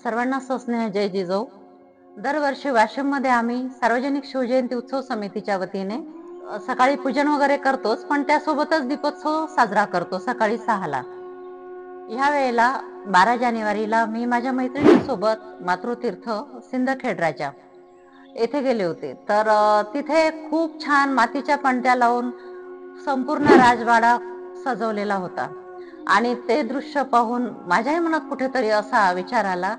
सर्वांना सस्नेह जय जिजाऊ. दरवर्षी वाशिममध्ये आम्ही सार्वजनिक शिवजयंती उत्सव समितीच्या वतीने सकाळी पूजन वगैरे करतोच, पण त्यासोबतच दीपोत्सव साजरा करतो सकाळी 6ला. ह्या वेळेला 12 जानेवारीला मी माझ्या मैत्रिणींसोबत मातृतीर्थ सिंदखेड राजा येथे गेले होते. तर तिथे खूप छान मातीच्या पणत्या लावून संपूर्ण राजवाडा सजवलेला होता आणि ते दृश्य पाहून माझ्याही मनात कुठेतरी असा विचार आला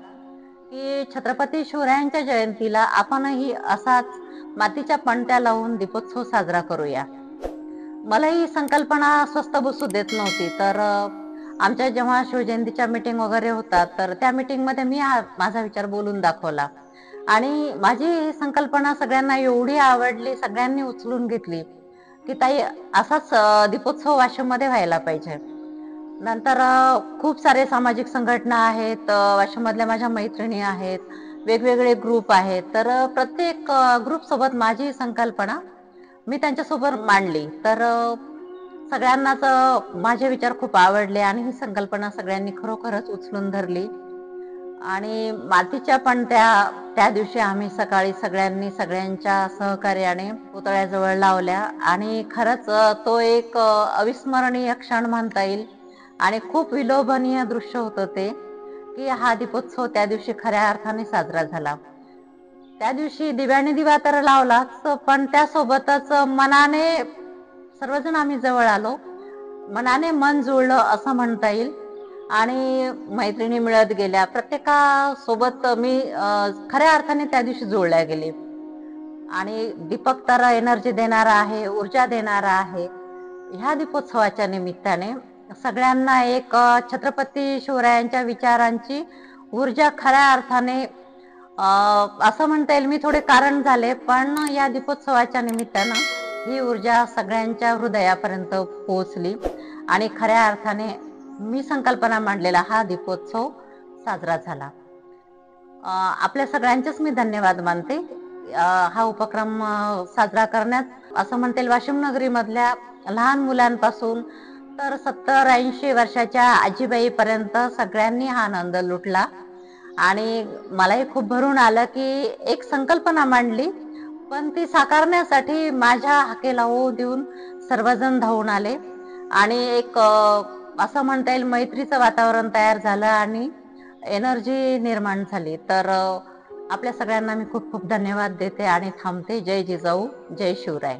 की छत्रपती शिवरायांच्या जयंतीला आपणही असाच मातीच्या पणत्या लावून दीपोत्सव साजरा करूया. मला ही संकल्पना स्वस्त बसू देत नव्हती. तर आमच्या जेव्हा शिवजयंतीच्या मीटिंग वगैरे होतात, तर त्या मीटिंग मध्ये मी माझा विचार बोलून दाखवला आणि माझी ही संकल्पना सगळ्यांना एवढी आवडली, सगळ्यांनी उचलून घेतली की ताई असाच दीपोत्सव वाशिममध्ये व्हायला पाहिजे. नंतर खूप सारे सामाजिक संघटना आहेत, वाशिममधल्या माझ्या मैत्रिणी आहेत, वेगवेगळे ग्रुप आहेत. तर प्रत्येक ग्रुप सोबत माझी संकल्पना मी त्यांच्यासोबत मांडली. तर सगळ्यांनाच माझे विचार खूप आवडले आणि ही संकल्पना सगळ्यांनी खरोखरच उचलून धरली आणि मातीच्या पणत्या त्या दिवशी आम्ही सकाळी सगळ्यांनी सगळ्यांच्या सहकार्याने पुतळ्याजवळ लावल्या आणि खरंच तो एक अविस्मरणीय क्षण म्हणता येईल आणि खूप विलोभनीय दृश्य होतं ते, की हा दीपोत्सव त्या दिवशी खऱ्या अर्थाने साजरा झाला. त्या दिवशी दिव्याने दिवा तर लावलाच, पण त्यासोबतच मनाने सर्वजण आम्ही जवळ आलो. मनाने मन जुळलं असं म्हणता येईल आणि मैत्रिणी मिळत गेल्या. प्रत्येकासोबत मी खऱ्या अर्थाने त्या दिवशी जुळल्या गेले आणि दीपक तर एनर्जी देणारा आहे, ऊर्जा देणारा आहे. ह्या दीपोत्सवाच्या निमित्ताने सगळ्यांना एक छत्रपती शिवरायांच्या विचारांची ऊर्जा खऱ्या अर्थाने असं म्हणता येईल मी थोडे कारण झाले, पण या दीपोत्सवाच्या निमित्तानं ही ऊर्जा सगळ्यांच्या हृदयापर्यंत पोहोचली आणि खऱ्या अर्थाने मी संकल्पना मांडलेला हा दीपोत्सव साजरा झाला. आपल्या सगळ्यांचेच मी धन्यवाद मानते. हा उपक्रम साजरा करण्यात असं म्हणता येईल वाशिम नगरीमधल्या लहान मुलांपासून तर 70-80 वर्षाच्या आजीबाईपर्यंत सगळ्यांनी हा आनंद लुटला आणि मलाही खूप भरून आलं की एक संकल्पना मांडली, पण ती साकारण्यासाठी माझ्या हाकेला हो देऊन सर्वजण धावून आले आणि एक असं म्हणता येईल मैत्रीचं वातावरण तयार झालं आणि एनर्जी निर्माण झाली. तर आपल्या सगळ्यांना मी खूप खूप धन्यवाद देते आणि थांबते. जय जिजाऊ, जय शिवराय.